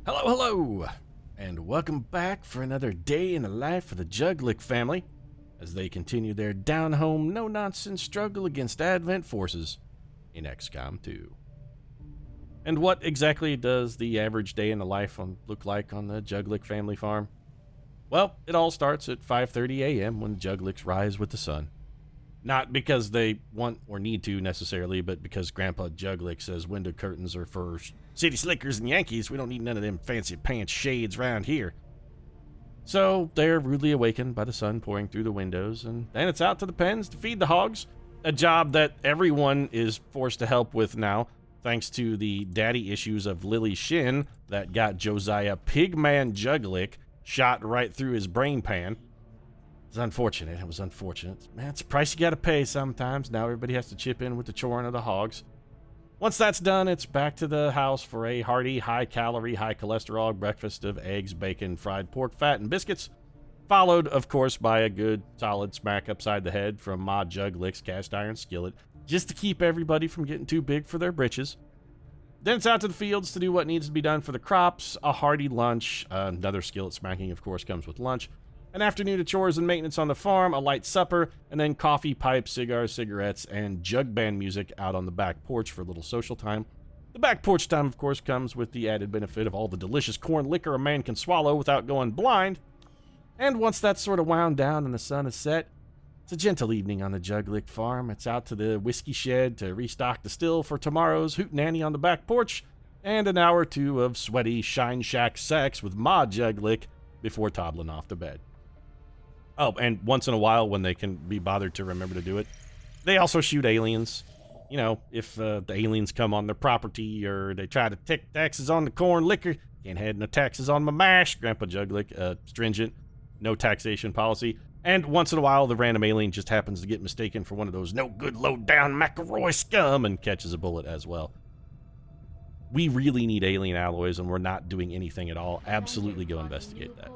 Hello, hello, and welcome back for another day in the life of the Juglick family as they continue their down-home, no-nonsense struggle against Advent forces in XCOM 2. And what exactly does the average day in the life look like on the Juglick family farm? Well, it all starts at 5:30 a.m. when the Juglicks rise with the sun. Not because they want or need to necessarily, but because Grandpa Juglick says window curtains are for city slickers and Yankees. We don't need none of them fancy pants shades around here. So they're rudely awakened by the sun pouring through the windows, and then it's out to the pens to feed the hogs, a job that everyone is forced to help with now, thanks to the daddy issues of Lily Shen that got Josiah Pigman Juglick shot right through his brain pan. It's unfortunate. It was unfortunate. Man, it's a price you gotta pay sometimes. Now everybody has to chip in with the choring of the hogs. Once that's done, it's back to the house for a hearty, high-calorie, high-cholesterol breakfast of eggs, bacon, fried pork fat, and biscuits, followed, of course, by a good, solid smack upside the head from Ma Juglick's cast iron skillet, just to keep everybody from getting too big for their britches. Then it's out to the fields to do what needs to be done for the crops, a hearty lunch, another skillet smacking, of course, comes with lunch, an afternoon of chores and maintenance on the farm, a light supper, and then coffee, pipes, cigars, cigarettes, and jug band music out on the back porch for a little social time. The back porch time, of course, comes with the added benefit of all the delicious corn liquor a man can swallow without going blind. And once that's sort of wound down and the sun is set, it's a gentle evening on the Juglick farm. It's out to the whiskey shed to restock the still for tomorrow's hootenanny on the back porch, and an hour or two of sweaty shine shack sex with Ma Juglick before toddling off to bed. Oh, and once in a while, when they can be bothered to remember to do it, they also shoot aliens. You know, if the aliens come on their property or they try to take taxes on the corn liquor, can't have no taxes on my mash. Grandpa Juglick, stringent, no taxation policy. And once in a while, the random alien just happens to get mistaken for one of those no good, low-down McElroy scum and catches a bullet as well. We really need alien alloys, and we're not doing anything at all. Absolutely go investigate that.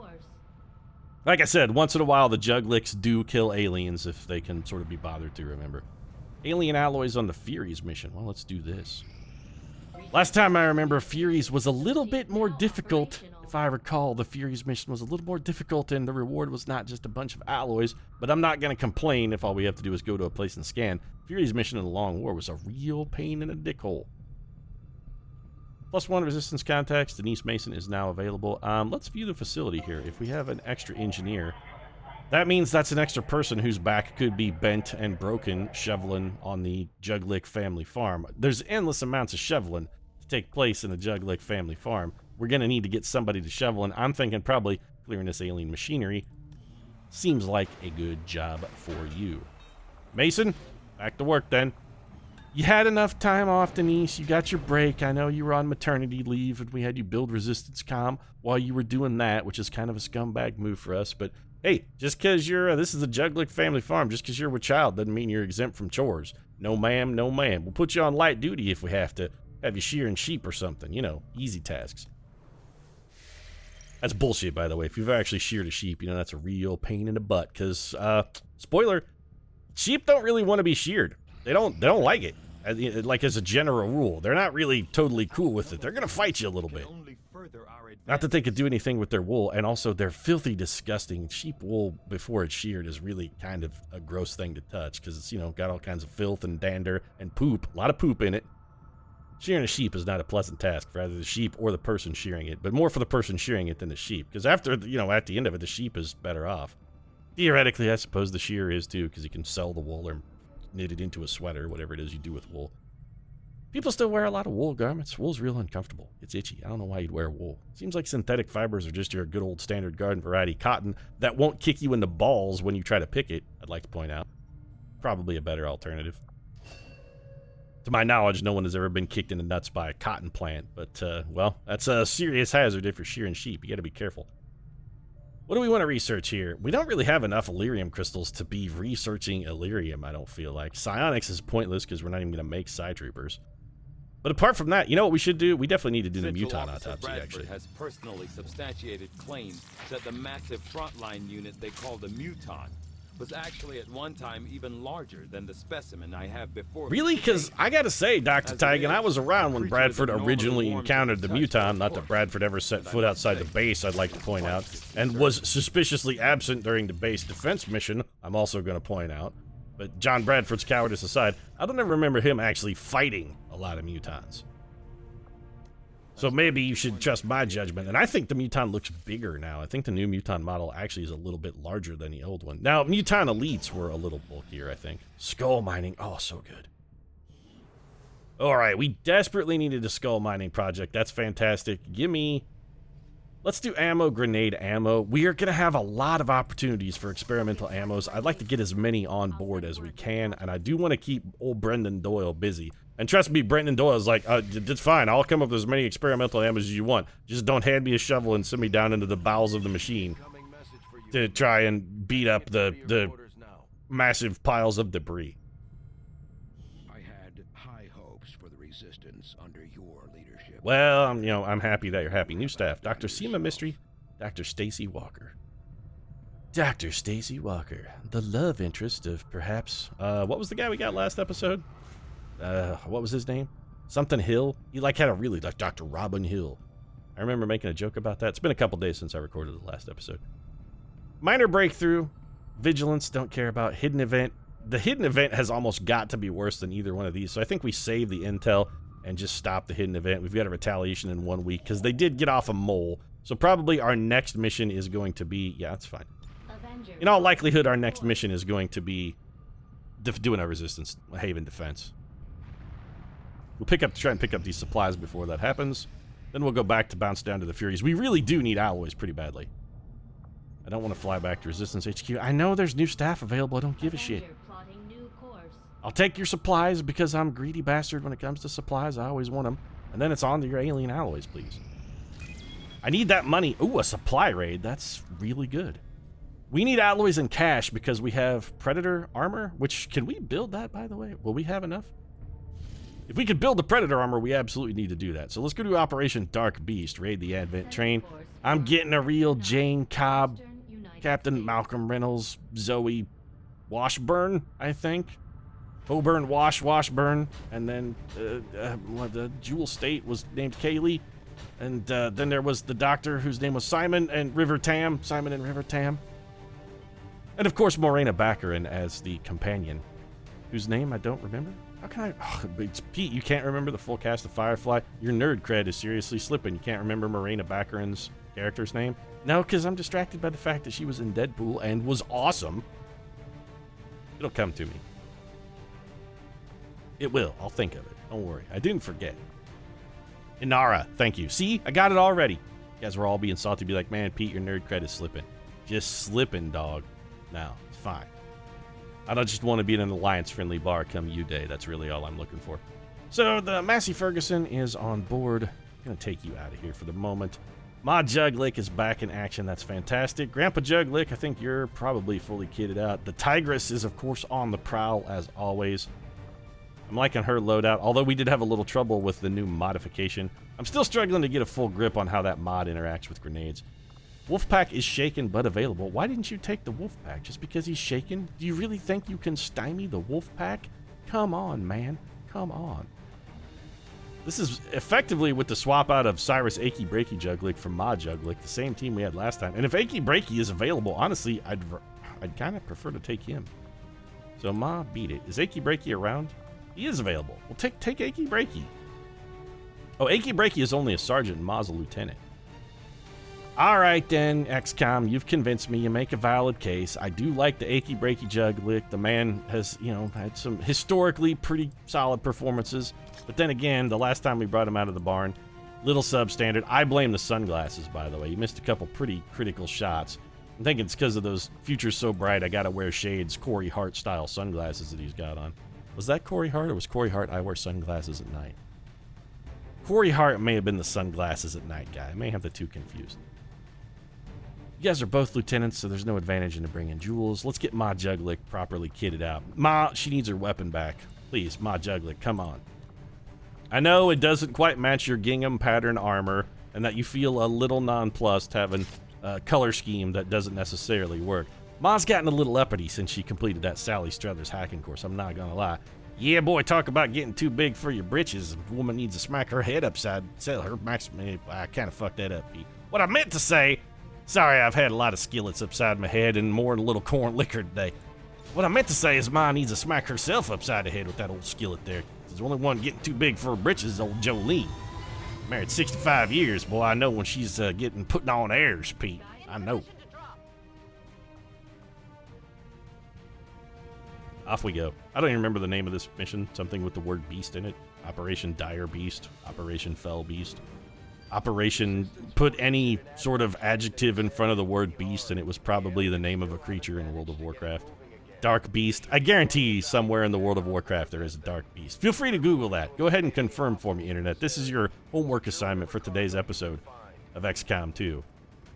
Like I said, once in a while, the Juglicks do kill aliens if they can sort of be bothered to remember. Alien alloys on the Furies mission. Well, let's do this. Last time I remember, Furies was a little bit more difficult. If I recall, the Furies mission was a little more difficult and the reward was not just a bunch of alloys, but I'm not going to complain if all we have to do is go to a place and scan. Furies mission in the Long War was a real pain in a dickhole. +1 resistance contacts. Denise Mason is now available. Let's view the facility here. If we have an extra engineer, that means that's an extra person whose back could be bent and broken shoveling on the Juglick family farm. There's endless amounts of shoveling to take place in the Juglick family farm. We're going to need to get somebody to shovel, and I'm thinking probably clearing this alien machinery seems like a good job for you. Mason, back to work then. You had enough time off, Denise. You got your break. I know you were on maternity leave, and we had you build resistance comm while you were doing that, which is kind of a scumbag move for us. But hey, just because you're this is a Juglick family farm, just because you're with child doesn't mean you're exempt from chores. No, ma'am. No, ma'am. We'll put you on light duty if we have to have you shearing sheep or something. You know, easy tasks. That's bullshit, by the way. If you've actually sheared a sheep, you know that's a real pain in the butt. Because, spoiler, sheep don't really want to be sheared. They don't like it. Like, as a general rule, they're not really totally cool with it. They're gonna fight you a little bit. Not that they could do anything with their wool, and also they're filthy disgusting. Sheep wool before it's sheared is really kind of a gross thing to touch because it's, you know, got all kinds of filth and dander and poop, a lot of poop in it. Shearing a sheep is not a pleasant task for either the sheep or the person shearing it, but more for the person shearing it than the sheep, because after, you know, at the end of it, the sheep is better off. Theoretically, I suppose the shearer is too, because you can sell the wool or knit it into a sweater, whatever it is you do with wool. People still wear a lot of wool garments. Wool's real uncomfortable. It's itchy. I don't know why you'd wear wool. Seems like synthetic fibers are just your good old standard garden variety cotton that won't kick you in the balls when you try to pick it, I'd like to point out. Probably a better alternative. To my knowledge, no one has ever been kicked in the nuts by a cotton plant, but, well, that's a serious hazard if you're shearing sheep. You gotta be careful. What do we want to research here? We don't really have enough Illyrium crystals to be researching Illyrium, I don't feel like. Psionics is pointless because we're not even going to make Psi Troopers. But apart from that, you know what we should do? We definitely need to do the Muton autopsy, actually. Has personally substantiated claims that the massive frontline unit they call the Muton was actually at one time even larger than the specimen I have before me. Really? Because I gotta say, Dr. As it Tigan, is, I was around when creature Bradford that normally originally warms encountered the at the touch, muton. of Not that course. Bradford ever set And I foot must outside the say, base, I'd like to point out, and was suspiciously absent during the base defense mission, I'm also going to point out. But John Bradford's cowardice aside, I don't ever remember him actually fighting a lot of mutons. So maybe you should trust my judgment. And I think the muton looks bigger now. I think the new muton model actually is a little bit larger than the old one. Now, muton elites were a little bulkier, I think. Skull mining. Oh, so good. All right, we desperately needed a skull mining project. That's fantastic. Give me... Let's do ammo, grenade ammo. We are going to have a lot of opportunities for experimental ammos. I'd like to get as many on board as we can, and I do want to keep old Brendan Doyle busy. And trust me, Brendan Doyle is like, it's fine. I'll come up with as many experimental ammos as you want. Just don't hand me a shovel and send me down into the bowels of the machine to try and beat up the massive piles of debris. I had high hopes for the resistance under your leadership. Well, I'm happy that you're happy. New staff, Dr. Seema Mystery, Dr. Stacy Walker. Dr. Stacy Walker, the love interest of perhaps, what was the guy we got last episode? What was his name? Something Hill? He had a really, Dr. Robin Hill. I remember making a joke about that. It's been a couple days since I recorded the last episode. Minor breakthrough. Vigilance, don't care about. Hidden event. The hidden event has almost got to be worse than either one of these, so I think we save the intel and just stop the hidden event. We've got a retaliation in 1 week, because they did get off a mole. So probably our next mission is going to be... Yeah, that's fine. In all likelihood, our next mission is going to be doing a resistance, a haven defense. We'll try and pick up these supplies before that happens. Then we'll go back to bounce down to the Furies. We really do need alloys pretty badly. I don't want to fly back to Resistance HQ. I know there's new staff available. I don't give a shit. I'll take your supplies because I'm a greedy bastard when it comes to supplies. I always want them. And then it's on to your alien alloys, please. I need that money. Ooh, a supply raid. That's really good. We need alloys and cash because we have Predator armor, which, can we build that, by the way? Will we have enough? If we could build the Predator armor, we absolutely need to do that. So let's go to Operation Dark Beast, raid the Advent train. I'm getting a real Jane Cobb, Captain Malcolm Reynolds, Zoe Washburn, I think. Hoburn, Washburn, and then the Jewel State was named Kaylee. And then there was the doctor whose name was Simon and River Tam. Simon and River Tam. And of course, Morena Baccarin as the companion, whose name I don't remember. How can I? Oh, it's Pete, you can't remember the full cast of Firefly? Your nerd cred is seriously slipping. You can't remember Morena Baccarin's character's name? No, because I'm distracted by the fact that she was in Deadpool and was awesome. It'll come to me. It will. I'll think of it. Don't worry. I didn't forget. Inara, thank you. See? I got it already. You guys were all being salty, be like, man, Pete, your nerd cred is slipping. Just slipping, dog. No, it's fine. I don't just want to be in an alliance-friendly bar come U-Day. That's really all I'm looking for. So the Massey Ferguson is on board. I'm going to take you out of here for the moment. Ma Juglick is back in action. That's fantastic. Grandpa Juglick, I think you're probably fully kitted out. The Tigress is, of course, on the prowl, as always. I'm liking her loadout, although we did have a little trouble with the new modification. I'm still struggling to get a full grip on how that mod interacts with grenades. Wolfpack is shaken but available. Why didn't you take the Wolfpack? Just because he's shaken? Do you really think you can stymie the Wolfpack? Come on, man. Come on. This is effectively with the swap out of Cyrus Achy Breaky Juglick from Ma Juglick, the same team we had last time. And if Achy Breaky is available, honestly, I'd kind of prefer to take him. So Ma beat it. Is Achy Breaky around? He is available. Well, take Achy Breaky. Oh, Achy Breaky is only a sergeant and Ma's a lieutenant. All right, then, XCOM, you've convinced me. You make a valid case. I do like the Achy Breaky Juglick. The man has, had some historically pretty solid performances. But then again, the last time we brought him out of the barn, little substandard. I blame the sunglasses, by the way. He missed a couple pretty critical shots. I'm thinking it's because of those Future's So Bright, I gotta wear shades, Corey Hart-style sunglasses that he's got on. Was that Corey Hart, or was Corey Hart, I wear sunglasses at night? Corey Hart may have been the sunglasses at night guy. I may have the two confused. You guys are both lieutenants, so there's no advantage in bringing jewels. Let's get Ma Juglick properly kitted out. Ma, she needs her weapon back. Please, Ma Juglick, come on. I know it doesn't quite match your gingham pattern armor, and that you feel a little nonplussed having a color scheme that doesn't necessarily work. Ma's gotten a little uppity since she completed that Sally Struthers hacking course, I'm not gonna lie. Yeah, boy, talk about getting too big for your britches. A woman needs to smack her head upside, sell her maximum. I kind of fucked that up, Pete. What I meant to say, sorry, I've had a lot of skillets upside my head and more than a little corn liquor today. What I meant to say is Ma needs to smack herself upside the head with that old skillet there. There's the only one getting too big for her britches is old Jolene. Married 65 years, boy, I know when she's getting putting on airs, Pete. I know. Off we go. I don't even remember the name of this mission. Something with the word beast in it. Operation Dire Beast. Operation Fell Beast. Operation put any sort of adjective in front of the word beast and it was probably the name of a creature in World of Warcraft. Dark Beast. I guarantee somewhere in the World of Warcraft there is a Dark Beast. Feel free to Google that. Go ahead and confirm for me, Internet. This is your homework assignment for today's episode of XCOM 2.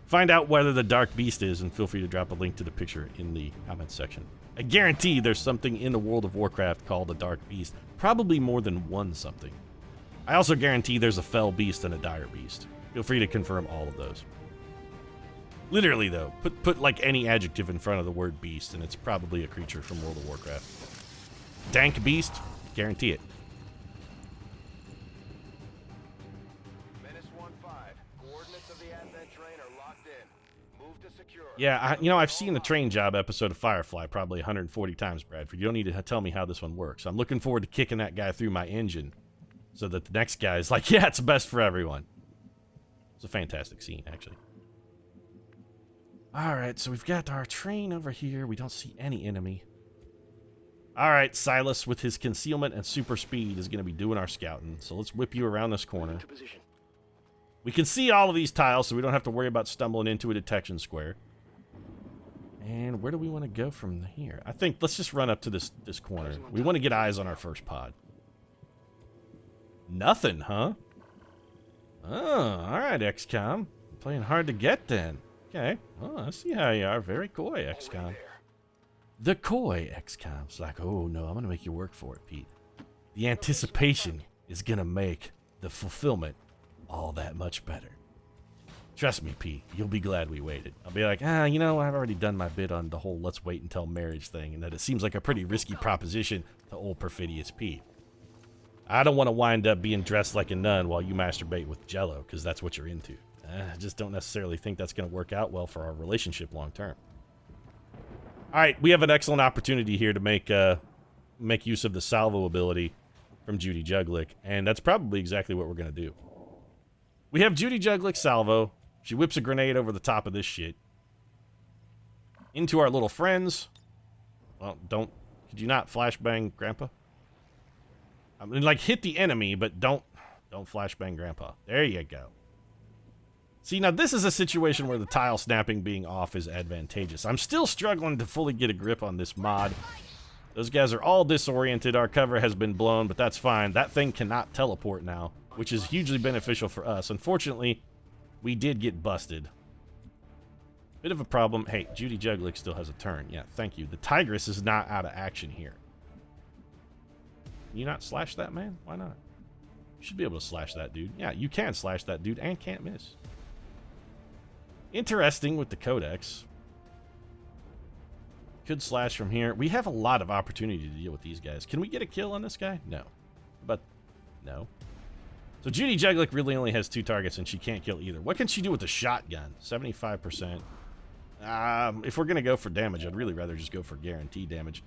Find out whether the Dark Beast is and feel free to drop a link to the picture in the comments section. I guarantee there's something in the World of Warcraft called a Dark Beast. Probably more than one something. I also guarantee there's a Fell Beast and a Dire Beast. Feel free to confirm all of those. Literally, though, put like any adjective in front of the word beast, and it's probably a creature from World of Warcraft. Dank Beast? Guarantee it. Yeah, I've seen the train job episode of Firefly probably 140 times, Bradford. You don't need to tell me how this one works. I'm looking forward to kicking that guy through my engine so that the next guy is like, yeah, it's best for everyone. It's a fantastic scene, actually. Alright, so we've got our train over here. We don't see any enemy. Alright, Silas with his concealment and super speed is going to be doing our scouting. So let's whip you around this corner. We can see all of these tiles, so we don't have to worry about stumbling into a detection square. And where do we want to go from here? I think let's just run up to this corner. We want to get eyes on our first pod. Nothing, huh? Oh, alright, XCOM. Playing hard to get then. Okay. Oh, I see how you are. Very coy, XCOM. The coy XCOM's like, oh no, I'm going to make you work for it, Pete. The anticipation is going to make the fulfillment all that much better. Trust me, Pete, you'll be glad we waited. I'll be like, I've already done my bit on the whole let's wait until marriage thing, and that it seems like a pretty risky proposition to old Perfidious Pete. I don't want to wind up being dressed like a nun while you masturbate with Jello, because that's what you're into. I just don't necessarily think that's going to work out well for our relationship long term. Alright, we have an excellent opportunity here to make use of the salvo ability from Judy Juglick, and that's probably exactly what we're going to do. We have Judy Juglick salvo. She whips a grenade over the top of this shit. Into our little friends. Well, could you not flashbang Grandpa? I mean, like, hit the enemy, but don't flashbang Grandpa. There you go. See, now this is a situation where the tile snapping being off is advantageous. I'm still struggling to fully get a grip on this mod. Those guys are all disoriented. Our cover has been blown, but that's fine. That thing cannot teleport now, which is hugely beneficial for us. Unfortunately, we did get busted. Bit of a problem. Hey, Judy Juglick still has a turn. Yeah, thank you. The Tigress is not out of action here. Can you not slash that, man? Why not? You should be able to slash that dude. Yeah, you can slash that dude and can't miss. Interesting with the Codex. Could slash from here. We have a lot of opportunity to deal with these guys. Can we get a kill on this guy? No. But, no. So Judy Juglick really only has 2 targets and she can't kill either. What can she do with a shotgun? 75%. If we're going to go for damage, I'd really rather just go for guaranteed damage.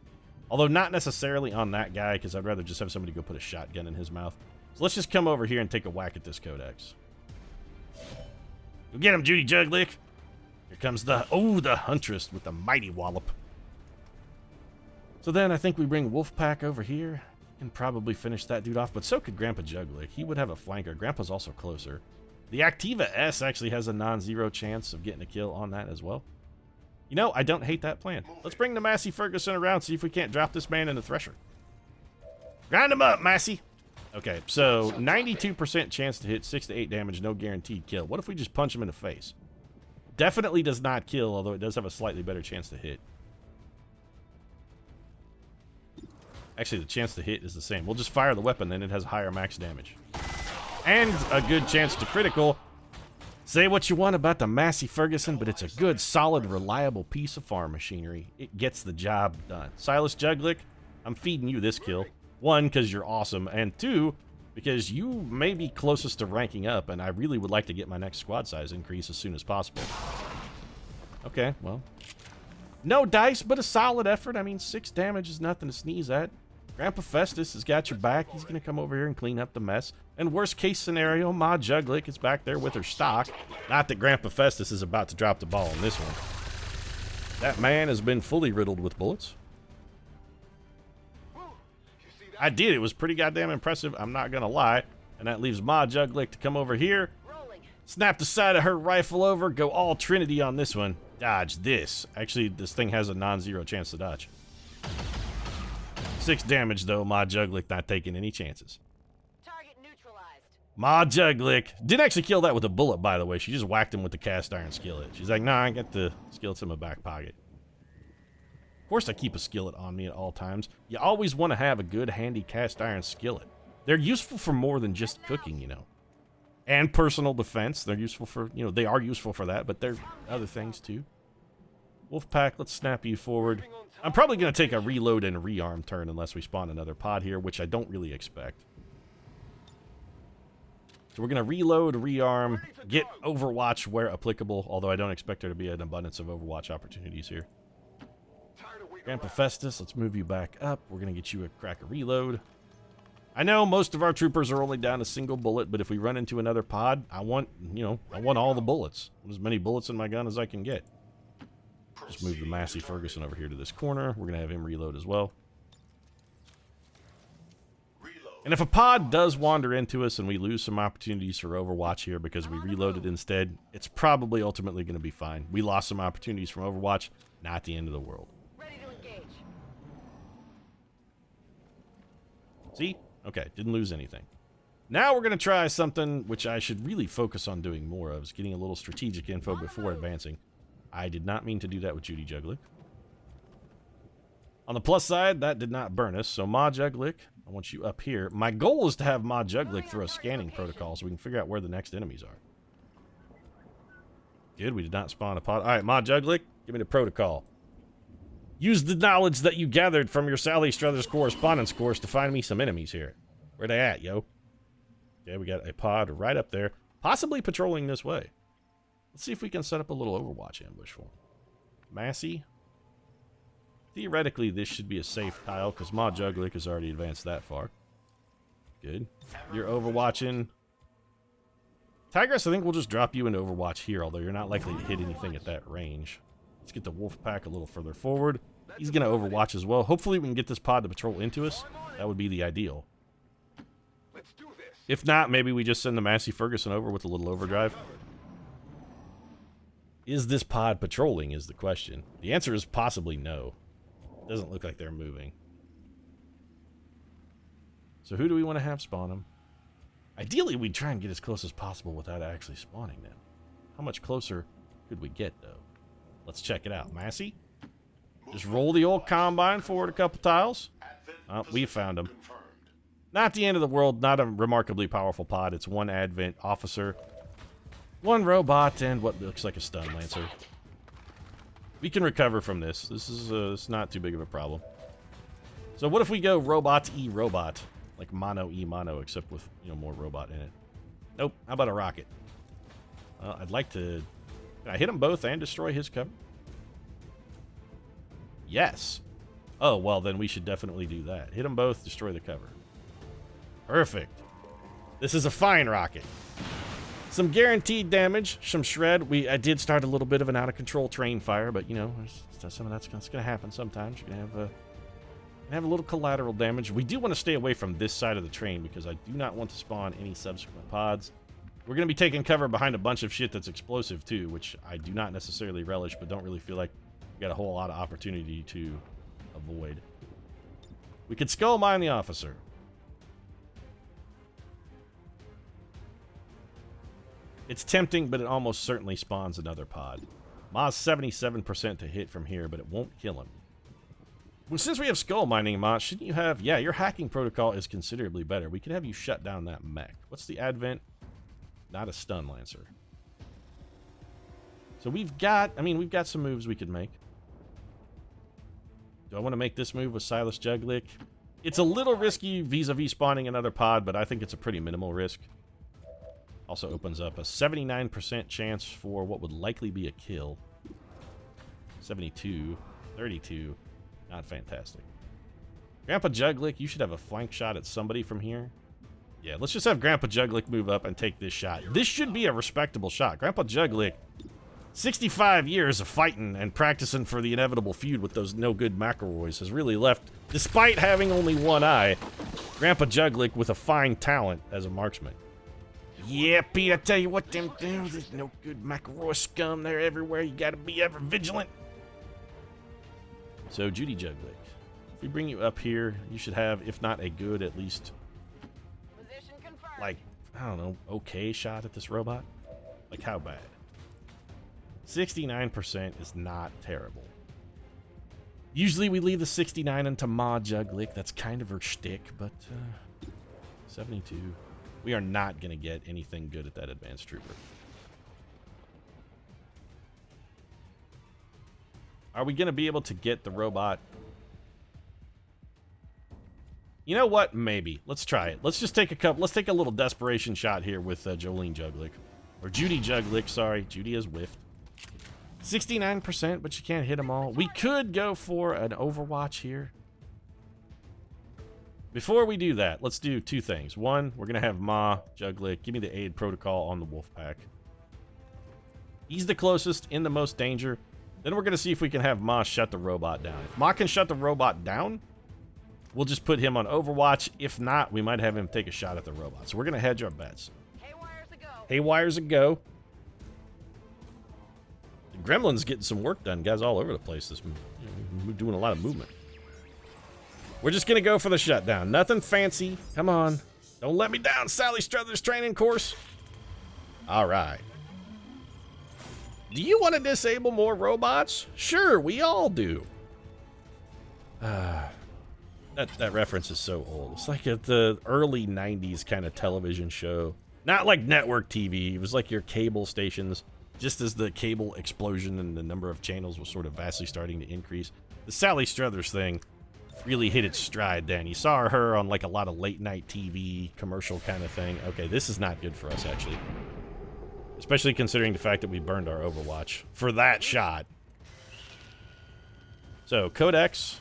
Although not necessarily on that guy, because I'd rather just have somebody go put a shotgun in his mouth. So let's just come over here and take a whack at this Codex. Go get him, Judy Juglick. Here comes the Huntress with the mighty wallop. So then I think we bring Wolfpack over here. Can probably finish that dude off, but so could Grandpa Juglick. He would have a flanker. Grandpa's also closer. The Activa S actually has a non-zero chance of getting a kill on that as well. You know, I don't hate that plan. Let's bring the Massey Ferguson around, see if we can't drop this man in the Thresher. Grind him up, Massey! Okay, so 92% chance to hit, 6 to 8 damage, no guaranteed kill. What if we just punch him in the face? Definitely does not kill, although it does have a slightly better chance to hit. Actually, the chance to hit is the same. We'll just fire the weapon, then it has higher max damage. And a good chance to critical. Say what you want about the Massey Ferguson, but it's a good, solid, reliable piece of farm machinery. It gets the job done. Silas Juglick, I'm feeding you this kill. 1, because you're awesome, and 2, because you may be closest to ranking up, and I really would like to get my next squad size increase as soon as possible. Okay, well. No dice, but a solid effort. I mean, 6 damage is nothing to sneeze at. Grandpa Festus has got your back. He's going to come over here and clean up the mess. And worst case scenario, Ma Juglick is back there with her stock. Not that Grandpa Festus is about to drop the ball on this one. That man has been fully riddled with bullets. I did. It was pretty goddamn impressive. I'm not going to lie. And that leaves Ma Juglick to come over here. Snap the side of her rifle over. Go all Trinity on this one. Dodge this. Actually, this thing has a non-zero chance to dodge. 6 damage, though. Ma Juglick not taking any chances. Target neutralized. Ma Juglick. Didn't actually kill that with a bullet, by the way. She just whacked him with the cast iron skillet. She's like, nah, I got the skillets in my back pocket. Of course I keep a skillet on me at all times. You always want to have a good, handy cast iron skillet. They're useful for more than just cooking, you know. And personal defense. They're useful for, you know, they are useful for that, but there's other things, too. Wolfpack, let's snap you forward. I'm probably going to take a reload and rearm turn unless we spawn another pod here, which I don't really expect. So we're going to reload, rearm, get Overwatch where applicable, although I don't expect there to be an abundance of Overwatch opportunities here. Grandpa Festus, let's move you back up. We're going to get you a crack a reload. I know most of our troopers are only down a single bullet, but if we run into another pod, I want, you know, I want all the bullets. I want as many bullets in my gun as I can get. Just move the Massey Ferguson over here to this corner. We're going to have him reload as well. And if a pod does wander into us and we lose some opportunities for Overwatch here because we reloaded instead, it's probably ultimately going to be fine. We lost some opportunities from Overwatch, not the end of the world. Ready to engage. See? Okay, didn't lose anything. Now we're going to try something which I should really focus on doing more of, is getting a little strategic info before advancing. I did not mean to do that with Judy Juglick. On the plus side, that did not burn us, so Ma Juglick, I want you up here. My goal is to have Ma Juglick throw a scanning protocol so we can figure out where the next enemies are. Good, we did not spawn a pod. Alright, Ma Juglick, give me the protocol. Use the knowledge that you gathered from your Sally Struthers correspondence course to find me some enemies here. Where they at, yo? Okay, we got a pod right up there, possibly patrolling this way. Let's see if we can set up a little Overwatch ambush for him. Massey. Theoretically, this should be a safe tile, because Ma Juglick has already advanced that far. Good. You're Overwatching. Tigress, I think we'll just drop you into Overwatch here, although you're not likely to hit anything at that range. Let's get the Wolfpack a little further forward. He's going to Overwatch as well. Hopefully we can get this pod to patrol into us. That would be the ideal. If not, maybe we just send the Massey Ferguson over with a little overdrive. Is this pod patrolling is the question. The answer is possibly no. Doesn't look like they're moving. So who do we want to have spawn them? Ideally, we'd try and get as close as possible without actually spawning them. How much closer could we get, though? Let's check it out. Massey? Just roll the old Combine forward a couple tiles. Oh, we found him. Not the end of the world. Not a remarkably powerful pod. It's one Advent officer, one robot, and what looks like a stun lancer. We can recover from this. This is it's not too big of a problem. So what if we go robot-e-robot? Like mono-e-mono, except with, you know, more robot in it. Nope. How about a rocket? Well, I'd like to... Can I hit them both and destroy his cover? Yes. Oh, well, then we should definitely do that. Hit them both, destroy the cover. Perfect. This is a fine rocket. Some guaranteed damage, some shred. I did start a little bit of an out-of-control train fire, but, you know, some of that's going to happen sometimes. You're going to have a little collateral damage. We do want to stay away from this side of the train because I do not want to spawn any subsequent pods. We're going to be taking cover behind a bunch of shit that's explosive, too, which I do not necessarily relish, but don't really feel like we got a whole lot of opportunity to avoid. We could skull mine the officer. It's tempting, but it almost certainly spawns another pod. Ma's 77% to hit from here, but it won't kill him. Well, since we have skull mining, Ma, shouldn't you have... Yeah, your hacking protocol is considerably better. We could have you shut down that mech. What's the Advent? Not a stun lancer. So we've got, I mean, we've got some moves we could make. Do I want to make this move with Silas Juglick? It's a little risky vis-a-vis spawning another pod, but I think it's a pretty minimal risk. Also opens up a 79% chance for what would likely be a kill. 72, 32, not fantastic. Grandpa Juglick, you should have a flank shot at somebody from here. Yeah, let's just have Grandpa Juglick move up and take this shot. This should be a respectable shot. Grandpa Juglick, 65 years of fighting and practicing for the inevitable feud with those no-good McElroys has really left, despite having only one eye, Grandpa Juglick with a fine talent as a marksman. Yeah, Pete, I tell you what them do. There's no good McElroy scum. They're everywhere. You gotta be ever vigilant. So, Judy Juglick, if we bring you up here, you should have, if not a good, at least, Position confirmed. like, I don't know, okay shot at this robot? Like, how bad? 69% is not terrible. Usually we leave the 69 into Ma Juglick. That's kind of her shtick, but 72. We are not going to get anything good at that advanced trooper. Are we going to be able to get the robot? You know what? Maybe. Let's try it. Let's just take a couple. Let's take a little desperation shot here with Jolene Juglick. Or Judy Juglick, sorry. Judy has whiffed. 69%, but you can't hit them all. We could go for an Overwatch here. Before we do that, let's do two things. One, we're going to have Ma Juglick. Give me the aid protocol on the Wolfpack. He's the closest, in the most danger. Then we're going to see if we can have Ma shut the robot down. If Ma can shut the robot down, we'll just put him on Overwatch. If not, we might have him take a shot at the robot. So we're going to hedge our bets. Haywire's a go. Haywire's a go. The Gremlin's getting some work done. Guys all over the place. We're doing a lot of movement. We're just going to go for the shutdown. Nothing fancy. Come on. Don't let me down, Sally Struthers training course. All right. Do you want to disable more robots? Sure, we all do. That reference is so old. It's like the early 90s kind of television show. Not like network TV. It was like your cable stations. Just as the cable explosion and the number of channels was sort of vastly starting to increase. The Sally Struthers thing really hit its stride then. You saw her on like a lot of late night TV commercial kind of thing. Okay, this is not good for us actually. Especially considering the fact that we burned our Overwatch for that shot. So, Codex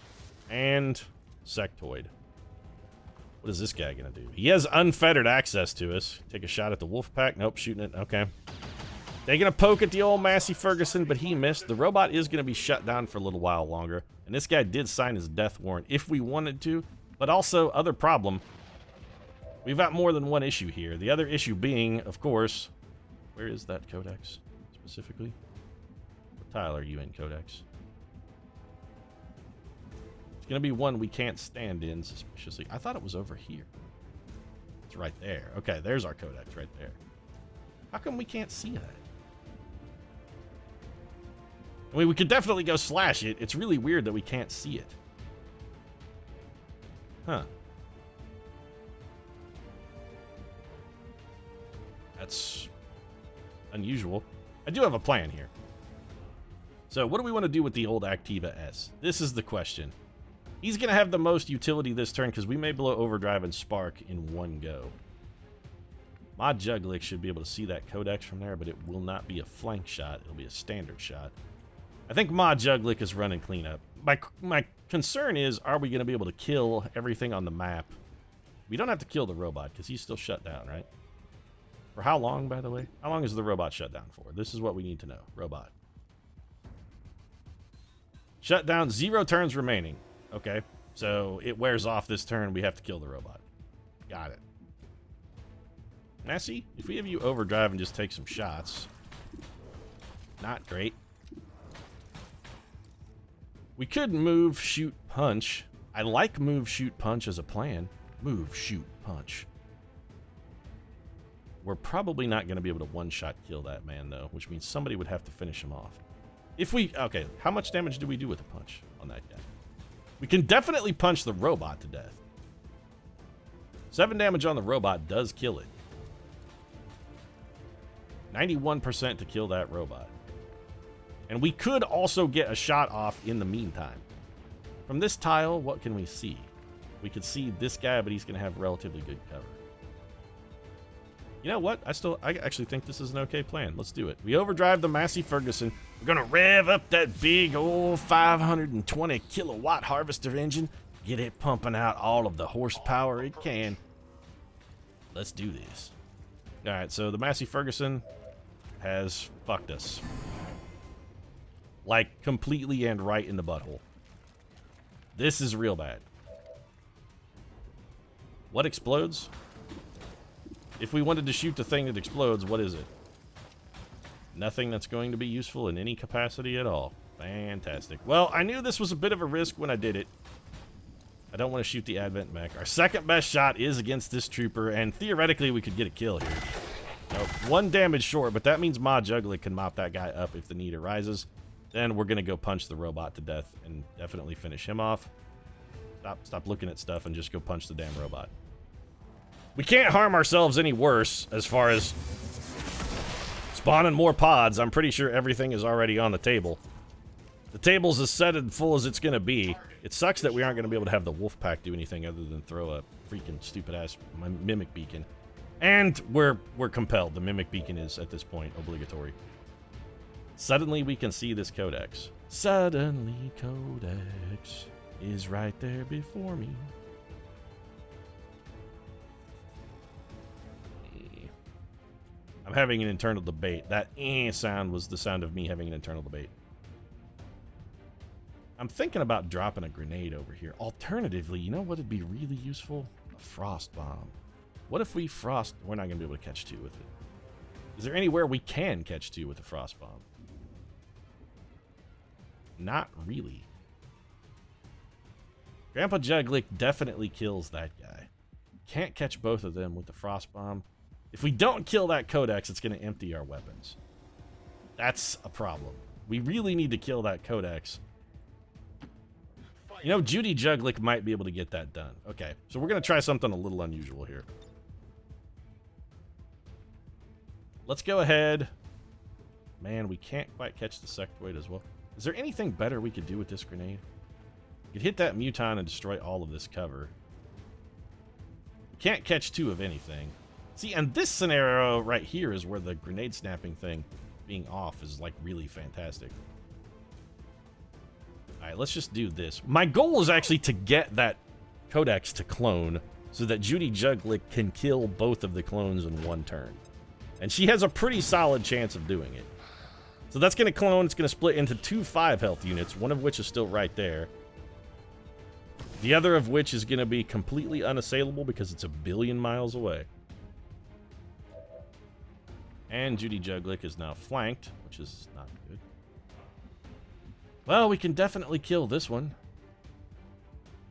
and Sectoid. What is this guy gonna do? He has unfettered access to us. Take a shot at the Wolfpack. Nope, shooting it. Okay. Taking a poke at the old Massey Ferguson, but he missed. The robot is going to be shut down for a little while longer. And this guy did sign his death warrant if we wanted to. But also, other problem. We've got more than one issue here. The other issue being, of course... Where is that Codex, specifically? What tile are you in, Codex? It's going to be one we can't stand in suspiciously. I thought it was over here. It's right there. Okay, there's our Codex right there. How come we can't see that? I mean, we could definitely go slash it. It's really weird that we can't see it. Huh. That's unusual. I do have a plan here. So, what do we want to do with the old Activa S? This is the question. He's going to have the most utility this turn because we may blow Overdrive and Spark in one go. Ma Juglick should be able to see that Codex from there, but it will not be a flank shot. It'll be a standard shot. I think Ma Juglick is running cleanup. My concern is, are we going to be able to kill everything on the map? We don't have to kill the robot because he's still shut down, right? For how long, by the way? How long is the robot shut down for? This is what we need to know. Robot. Shut down, 0 turns remaining. Okay, so it wears off this turn. We have to kill the robot. Got it. Massey, if we have you overdrive and just take some shots. Not great. We could move, shoot, punch. I like move, shoot, punch as a plan. Move, shoot, punch. We're probably not going to be able to one-shot kill that man, though, which means somebody would have to finish him off. If we... Okay, how much damage do we do with a punch on that guy? We can definitely punch the robot to death. 7 damage on the robot does kill it. 91% to kill that robot. And we could also get a shot off in the meantime. From this tile, what can we see? We could see this guy, but he's going to have relatively good cover. You know what? I actually think this is an okay plan. Let's do it. We overdrive the Massey Ferguson. We're going to rev up that big old 520 kilowatt harvester engine. Get it pumping out all of the horsepower it can. Let's do this. All right, so the Massey Ferguson has fucked us. Like, completely and right in the butthole. This is real bad. What explodes? If we wanted to shoot the thing that explodes, what is it? Nothing that's going to be useful in any capacity at all. Fantastic. Well, I knew this was a bit of a risk when I did it. I don't want to shoot the Advent mech. Our second best shot is against this trooper, and theoretically we could get a kill here. Nope, 1 damage short, but that means Ma Juggler can mop that guy up if the need arises. Then we're going to go punch the robot to death and definitely finish him off. Stop looking at stuff and just go punch the damn robot. We can't harm ourselves any worse as far as spawning more pods. I'm pretty sure everything is already on the table. The table's as set and full as it's going to be. It sucks that we aren't going to be able to have the wolf pack do anything other than throw a freaking stupid-ass mimic beacon. And we're compelled. The mimic beacon is, at this point, obligatory. Suddenly, we can see this codex. Suddenly, codex is right there before me. I'm having an internal debate. That sound was the sound of me having an internal debate. I'm thinking about dropping a grenade over here. Alternatively, you know what would be really useful? A frost bomb. What if we frost? We're not going to be able to catch 2 with it. Is there anywhere we can catch 2 with a frost bomb? Not really. Grandpa Juglick definitely kills that guy. Can't catch both of them with the frost bomb. If we don't kill that codex, it's going to empty our weapons. That's a problem. We really need to kill that codex. You know, Judy Juglick might be able to get that done. Okay, so we're going to try something a little unusual here. Let's go ahead. Man, we can't quite catch the sectoid as well. Is there anything better we could do with this grenade? We could hit that muton and destroy all of this cover. We can't catch 2 of anything. See, and this scenario right here is where the grenade snapping thing being off is, like, really fantastic. Alright, let's just do this. My goal is actually to get that codex to clone so that Judy Juglick can kill both of the clones in 1 turn. And she has a pretty solid chance of doing it. So that's going to clone. It's going to split into 2 5 health units, one of which is still right there. The other of which is going to be completely unassailable because it's 1 billion miles away. And Judy Juglick is now flanked, which is not good. Well, we can definitely kill this one.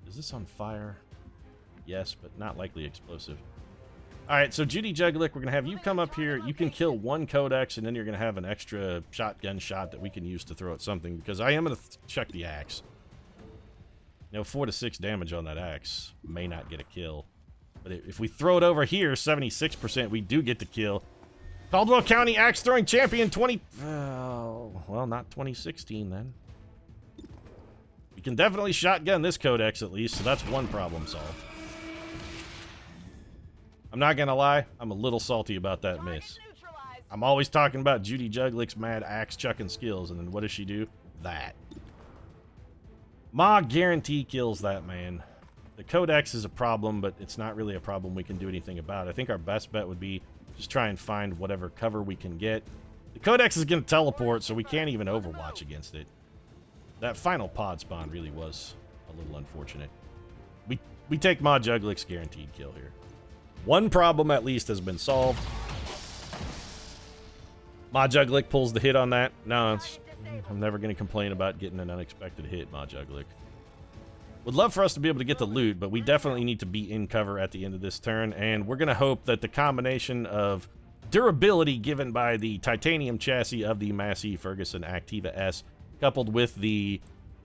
Is this on fire? Yes, but not likely explosive. Alright, so Judy Juglick, we're going to have you come up here. You can kill 1 codex, and then you're going to have an extra shotgun shot that we can use to throw at something, because I am going to check the axe. You know, 4 to 6 damage on that axe may not get a kill. But if we throw it over here, 76%, we do get the kill. Caldwell County Axe Throwing Champion 20... well, not 2016 then. We can definitely shotgun this codex at least, so that's 1 problem solved. I'm not gonna lie, I'm a little salty about that miss. I'm always talking about Judy Juglick's mad axe chucking skills, and then what does she do? That. Ma guarantee kills that man. The codex is a problem, but it's not really a problem we can do anything about. I think our best bet would be just try and find whatever cover we can get. The codex is going to teleport, so we can't even overwatch against it. That final pod spawn really was a little unfortunate. We take Ma Juglick's guaranteed kill here. 1 problem at least has been solved. Ma Juglick pulls the hit on that. No, I'm never going to complain about getting an unexpected hit, Ma Juglick. Would love for us to be able to get the loot, but we definitely need to be in cover at the end of this turn, and we're going to hope that the combination of durability given by the titanium chassis of the Massey Ferguson Activa S, coupled with the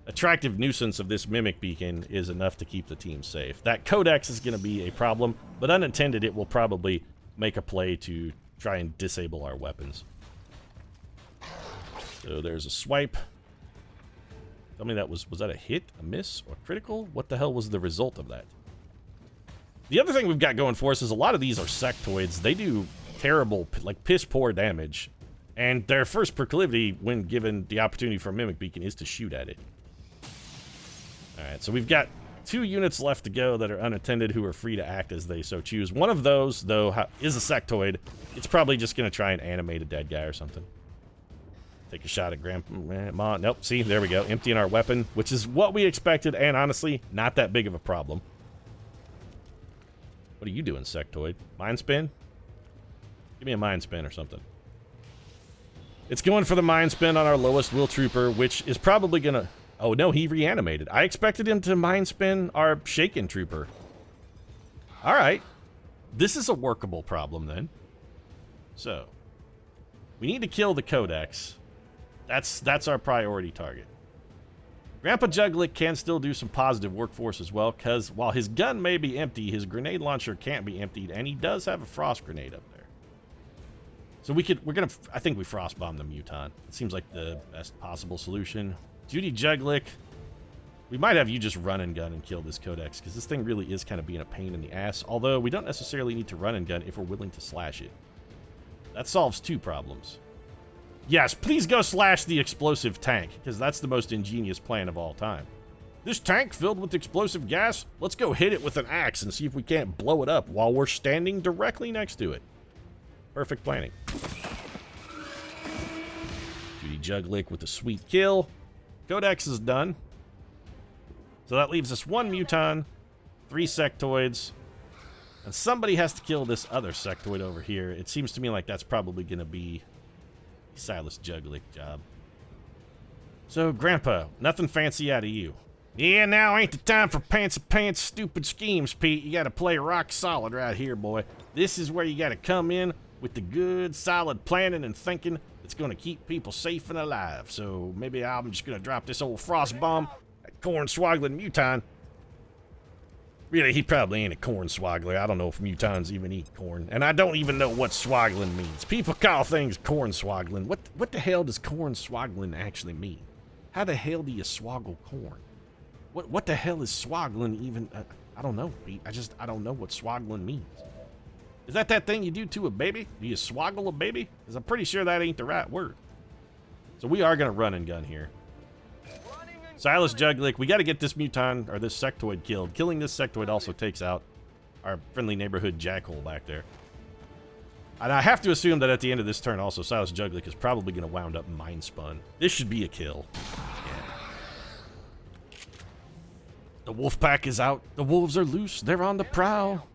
attractive nuisance of this mimic beacon, is enough to keep the team safe. That codex is going to be a problem, but unintended, it will probably make a play to try and disable our weapons. So there's a swipe. Tell me was that a hit, a miss, or critical? What the hell was the result of that? The other thing we've got going for us is a lot of these are sectoids. They do terrible, like piss poor damage. And their first proclivity, when given the opportunity for a Mimic Beacon, is to shoot at it. Alright, so we've got 2 units left to go that are unattended who are free to act as they so choose. One of those, though, is a sectoid. It's probably just going to try and animate a dead guy or something. Take a shot at Grandma. Nope, see, there we go. Emptying our weapon, which is what we expected, and honestly, not that big of a problem. What are you doing, sectoid? Mind spin? Give me a mind spin or something. It's going for the mind spin on our lowest will trooper, which is probably gonna... Oh no, he reanimated. I expected him to mind spin our shaken trooper. Alright. This is a workable problem then. So, we need to kill the Codex. That's our priority target. Grandpa Juglick can still do some positive workforce as well, because while his gun may be empty, his grenade launcher can't be emptied, and he does have a frost grenade up there. So I think we frost bomb the Mutant. It seems like the best possible solution. Judy Juglick, we might have you just run and gun and kill this Codex, because this thing really is kind of being a pain in the ass, although we don't necessarily need to run and gun if we're willing to slash it. That solves 2 problems. Yes, please go slash the explosive tank, because that's the most ingenious plan of all time. This tank filled with explosive gas? Let's go hit it with an axe and see if we can't blow it up while we're standing directly next to it. Perfect planning. Judy Juglick with a sweet kill. Codex is done. So that leaves us 1 Muton, 3 Sectoids, and somebody has to kill this other Sectoid over here. It seems to me like that's probably going to be Silas Juglick job. So, Grandpa, nothing fancy out of you. Yeah, now ain't the time for pants stupid schemes, Pete. You gotta play rock solid right here, boy. This is where you gotta come in with the good, solid planning and thinking that's gonna keep people safe and alive. So, maybe I'm just gonna drop this old frost bomb at Corn-Swaggling Muton. Really, he probably ain't a corn swaggler. I don't know if mutons even eat corn. And I don't even know what swaggling means. People call things corn swaggling. What the hell does corn swaggling actually mean? How the hell do you swaggle corn? What the hell is swaggling even? I don't know, Pete. I don't know what swaggling means. Is that thing you do to a baby? Do you swaggle a baby? Because I'm pretty sure that ain't the right word. So we are going to run and gun here. Silas Juglick, we got to get this Muton, or this Sectoid killed. Killing this Sectoid also takes out our friendly neighborhood jackhole back there. And I have to assume that at the end of this turn also, Silas Juglick is probably going to wound up Mind Spun. This should be a kill. Yeah. The wolf pack is out. The wolves are loose. They're on the prowl.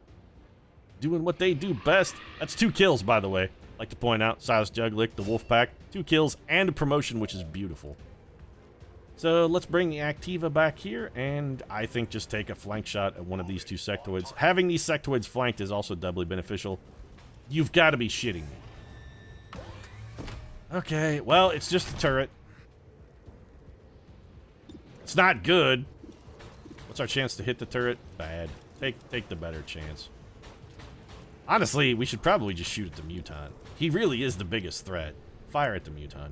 Doing what they do best. That's 2 kills, by the way. I'd like to point out, Silas Juglick, the wolf pack, 2 kills and a promotion, which is beautiful. So let's bring the Activa back here, and I think just take a flank shot at one of these 2 Sectoids. Having these Sectoids flanked is also doubly beneficial. You've got to be shitting me. Okay, well, it's just a turret. It's not good. What's our chance to hit the turret? Bad. Take the better chance. Honestly, we should probably just shoot at the Muton. He really is the biggest threat. Fire at the Muton.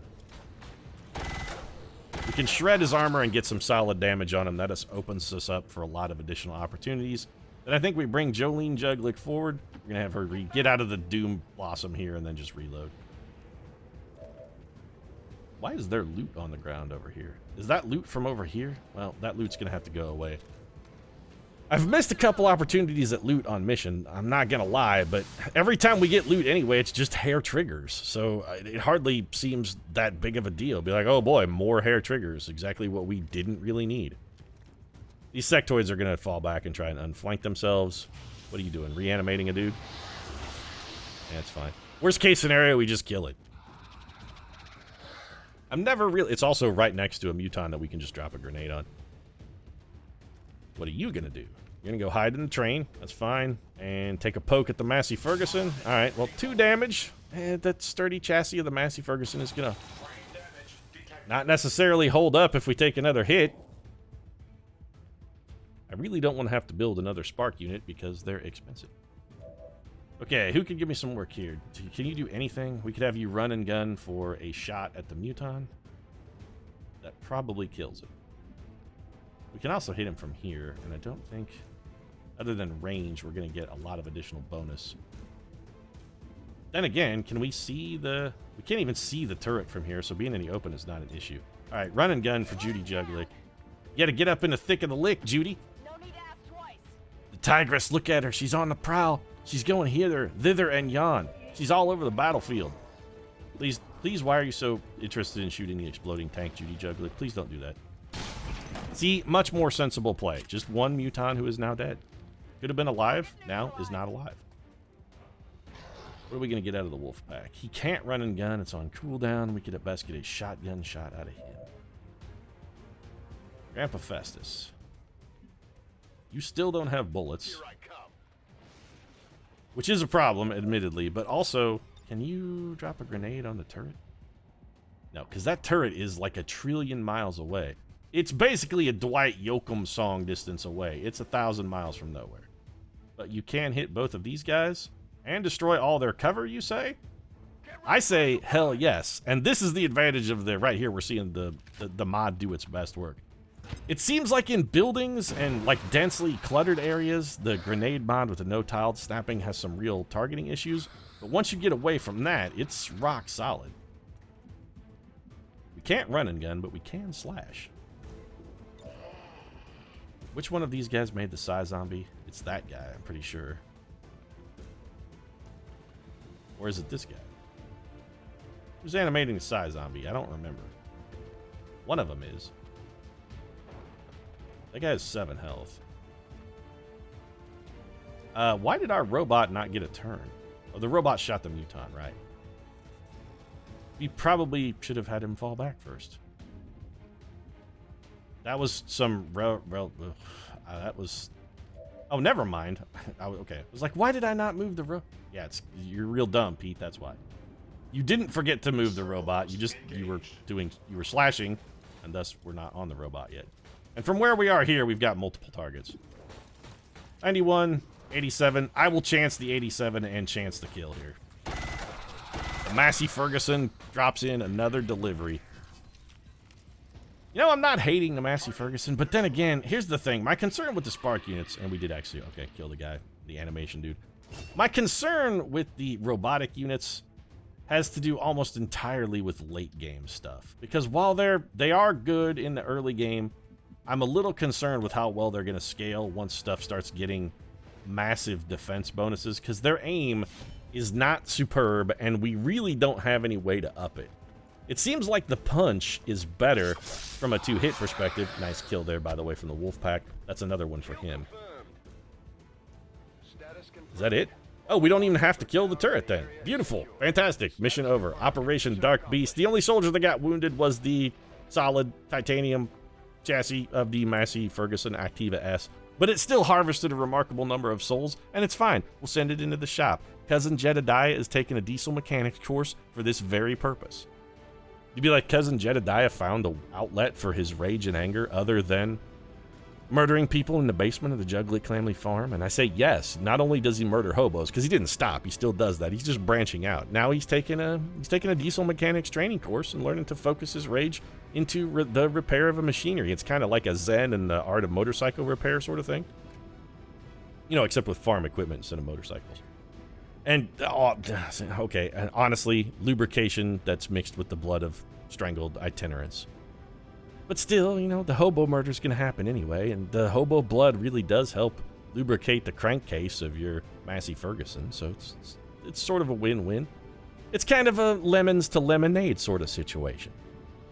We can shred his armor and get some solid damage on him. That just opens us up for a lot of additional opportunities. Then I think we bring Jolene Juglick forward. We're going to have her get out of the Doom Blossom here and then just reload. Why is there loot on the ground over here? Is that loot from over here? Well, that loot's going to have to go away. I've missed a couple opportunities at loot on mission, I'm not gonna lie, but every time we get loot anyway, it's just hair triggers, so it hardly seems that big of a deal. Be like, oh boy, more hair triggers, exactly what we didn't really need. These Sectoids are gonna fall back and try and unflank themselves. What are you doing, reanimating a dude? Yeah, it's fine. Worst case scenario, we just kill it. I'm never really... It's also right next to a Muton that we can just drop a grenade on. What are you gonna do? You're gonna go hide in the train. That's fine. And take a poke at the Massey Ferguson. Alright, well, 2 damage. And that sturdy chassis of the Massey Ferguson is gonna not necessarily hold up if we take another hit. I really don't want to have to build another spark unit because they're expensive. Okay, who can give me some work here? Can you do anything? We could have you run and gun for a shot at the Muton. That probably kills it. We can also hit him from here, and I don't think, other than range, we're going to get a lot of additional bonus. Then again, can we see the... We can't even see the turret from here, so being in the open is not an issue. All right, run and gun for Judy Juglick. You got to get up in the thick of the lick, Judy. No need to ask twice. The tigress, look at her. She's on the prowl. She's going hither, thither, and yon. She's all over the battlefield. Please, why are you so interested in shooting the exploding tank, Judy Juglick? Please don't do that. See, much more sensible play. Just one muton who is now dead. Could have been alive, now is not alive. What are we going to get out of the wolf pack? He can't run and gun. It's on cooldown. We could at best get a shotgun shot out of him. Grandpa Festus. You still don't have bullets. Which is a problem, admittedly. But also, can you drop a grenade on the turret? No, because that turret is like 1 trillion miles away. It's basically a Dwight Yoakam song distance away. It's 1,000 miles from nowhere. But you can hit both of these guys and destroy all their cover, you say? I say, hell yes. And this is the advantage of the... Right here, we're seeing the mod do its best work. It seems like in buildings and like densely cluttered areas, the grenade mod with the no-tiled snapping has some real targeting issues. But once you get away from that, it's rock solid. We can't run and gun, but we can slash. Which one of these guys made the Psy Zombie? It's that guy, I'm pretty sure. Or is it this guy? Who's animating the Psy Zombie? I don't remember. One of them is. That guy has 7 health. Why did our robot not get a turn? Oh, the robot shot the muton, right? We probably should have had him fall back first. That was some... that was... Oh, never mind. Okay. I was like, why did I not move the Yeah, you're real dumb, Pete. That's why. You didn't forget to move the robot. You were slashing, and thus we're not on the robot yet. And from where we are here, we've got multiple targets. 91, 87. I will chance the 87 and chance the kill here. Massey Ferguson drops in another delivery. You know, I'm not hating the Massey Ferguson, but then again, here's the thing. My concern with the Spark units, and we did actually, okay, kill the guy, the animation dude. My concern with the robotic units has to do almost entirely with late game stuff. Because while they are good in the early game, I'm a little concerned with how well they're going to scale once stuff starts getting massive defense bonuses, because their aim is not superb, and we really don't have any way to up it. It seems like the punch is better from a 2-hit perspective. Nice kill there, by the way, from the wolf pack. That's another one for him. Is that it? Oh, we don't even have to kill the turret then. Beautiful. Fantastic. Mission over. Operation Dark Beast. The only soldier that got wounded was the solid titanium chassis of the Massey Ferguson Activa S. But it still harvested a remarkable number of souls, and it's fine. We'll send it into the shop. Cousin Jedediah is taking a diesel mechanics course for this very purpose. You'd be like, Cousin Jedediah found an outlet for his rage and anger other than murdering people in the basement of the Juglick family farm? And I say yes. Not only does he murder hobos, because he didn't stop, he still does that. He's just branching out. Now he's taking a diesel mechanics training course and learning to focus his rage into the repair of a machinery. It's kind of like a Zen in the art of motorcycle repair sort of thing. You know, except with farm equipment instead of motorcycles. And, okay, and honestly, lubrication that's mixed with the blood of strangled itinerants. But still, you know, the hobo murder's gonna happen anyway, and the hobo blood really does help lubricate the crankcase of your Massey Ferguson, so it's sort of a win-win. It's kind of a lemons to lemonade sort of situation.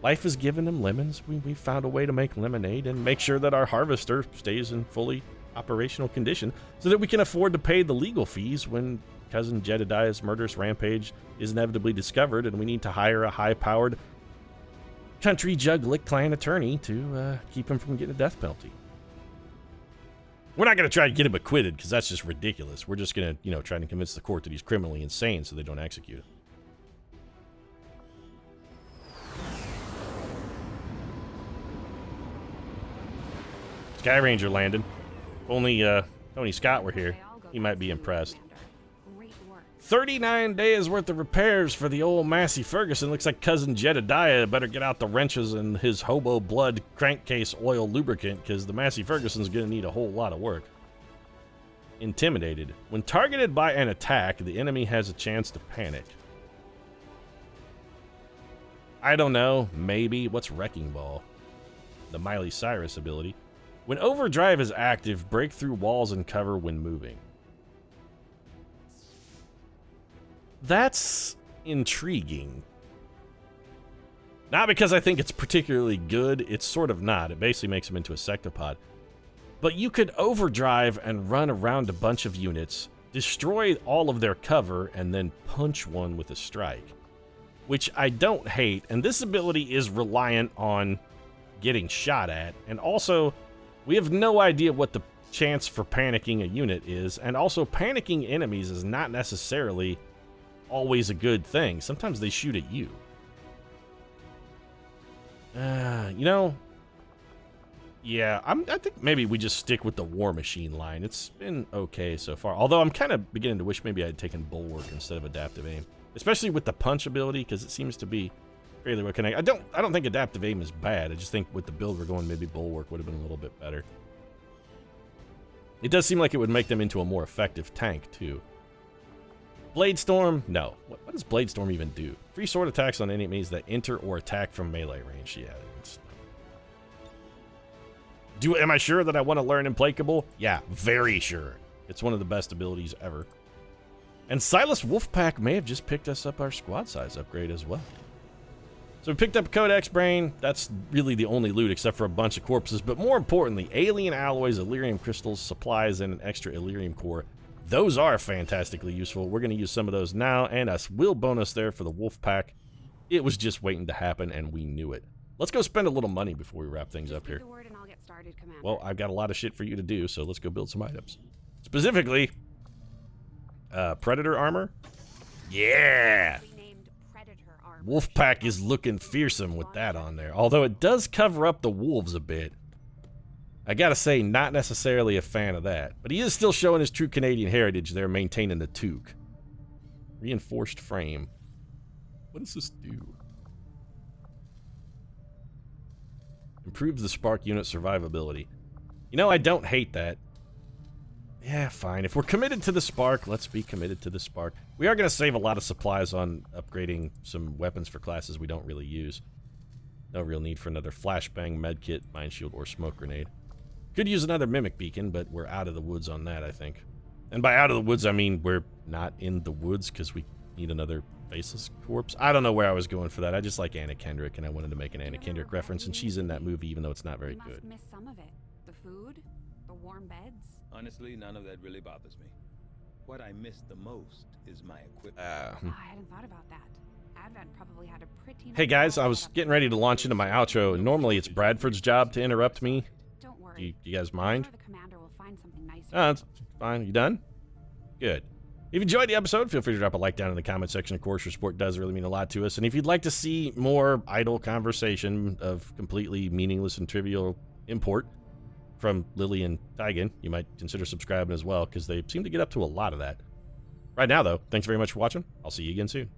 Life has given them lemons. We found a way to make lemonade and make sure that our harvester stays in fully operational condition so that we can afford to pay the legal fees when Cousin Jedediah's murderous rampage is inevitably discovered and we need to hire a high-powered country Juglick clan attorney to keep him from getting a death penalty. We're not going to try to get him acquitted because that's just ridiculous. We're just going to, you know, try to convince the court that he's criminally insane so they don't execute him. Sky Ranger landed. If only Tony Scott were here, he might be impressed. 39 days worth of repairs for the old Massey Ferguson. Looks like cousin Jedediah better get out the wrenches and his hobo blood crankcase oil lubricant, because the Massey Ferguson's gonna need a whole lot of work. Intimidated. When targeted by an attack, the enemy has a chance to panic. I don't know, maybe. What's Wrecking Ball? The Miley Cyrus ability. When overdrive is active, break through walls and cover when moving. That's intriguing. Not because I think it's particularly good, it's sort of not. It basically makes him into a sectopod. But you could overdrive and run around a bunch of units, destroy all of their cover, and then punch one with a strike. Which I don't hate, and this ability is reliant on getting shot at, and also, we have no idea what the chance for panicking a unit is, and also panicking enemies is not necessarily always a good thing. Sometimes they shoot at you. You know, yeah, I think maybe we just stick with the War Machine line. It's been okay so far, although I'm kind of beginning to wish maybe I had taken Bulwark instead of Adaptive Aim, especially with the punch ability, because it seems to be fairly well connected. I don't think Adaptive Aim is bad. I just think with the build we're going, maybe Bulwark would have been a little bit better. It does seem like it would make them into a more effective tank too. Blade Storm? No. What does Blade Storm even do? Free sword attacks on enemies that enter or attack from melee range. Yeah. Am I sure that I want to learn Implacable? Yeah, very sure. It's one of the best abilities ever. And Silas Wolfpack may have just picked us up our squad size upgrade as well. So we picked up Codex Brain. That's really the only loot except for a bunch of corpses. But more importantly, alien alloys, Illyrium crystals, supplies, and an extra Illyrium core. Those are fantastically useful. We're going to use some of those now, and a will bonus there for the wolf pack. It was just waiting to happen, and we knew it. Let's go spend a little money before we wrap things up here. Well, I've got a lot of shit for you to do, so let's go build some items. Specifically, Predator armor. Yeah! Wolfpack is looking fearsome with that on there, although it does cover up the wolves a bit. I gotta say, not necessarily a fan of that. But he is still showing his true Canadian heritage there, maintaining the toque. Reinforced frame. What does this do? Improves the Spark unit survivability. You know, I don't hate that. Yeah, fine. If we're committed to the Spark, let's be committed to the Spark. We are going to save a lot of supplies on upgrading some weapons for classes we don't really use. No real need for another flashbang, medkit, mine shield, or smoke grenade. Could use another mimic beacon, but we're out of the woods on that, I think. And by out of the woods, I mean we're not in the woods because we need another faceless corpse. I don't know where I was going for that. I just like Anna Kendrick, and I wanted to make an Anna Kendrick reference, and she's in that movie, even though it's not very good. Miss some of it. The food, the warm beds. Honestly, none of that really bothers me. What I miss the most is my equipment. I hadn't thought about that. Advent probably had a pretty. Hey guys, I was getting ready to launch into my outro, and normally it's Bradford's job to interrupt me. Don't worry. You guys mind? The commander will find something nice. Oh, that's fine. You done? Good. If you enjoyed the episode, feel free to drop a like down in the comment section. Of course, your support does really mean a lot to us. And if you'd like to see more idle conversation of completely meaningless and trivial import from Lily and Tygan, you might consider subscribing as well, because they seem to get up to a lot of that. Right now, though, thanks very much for watching. I'll see you again soon.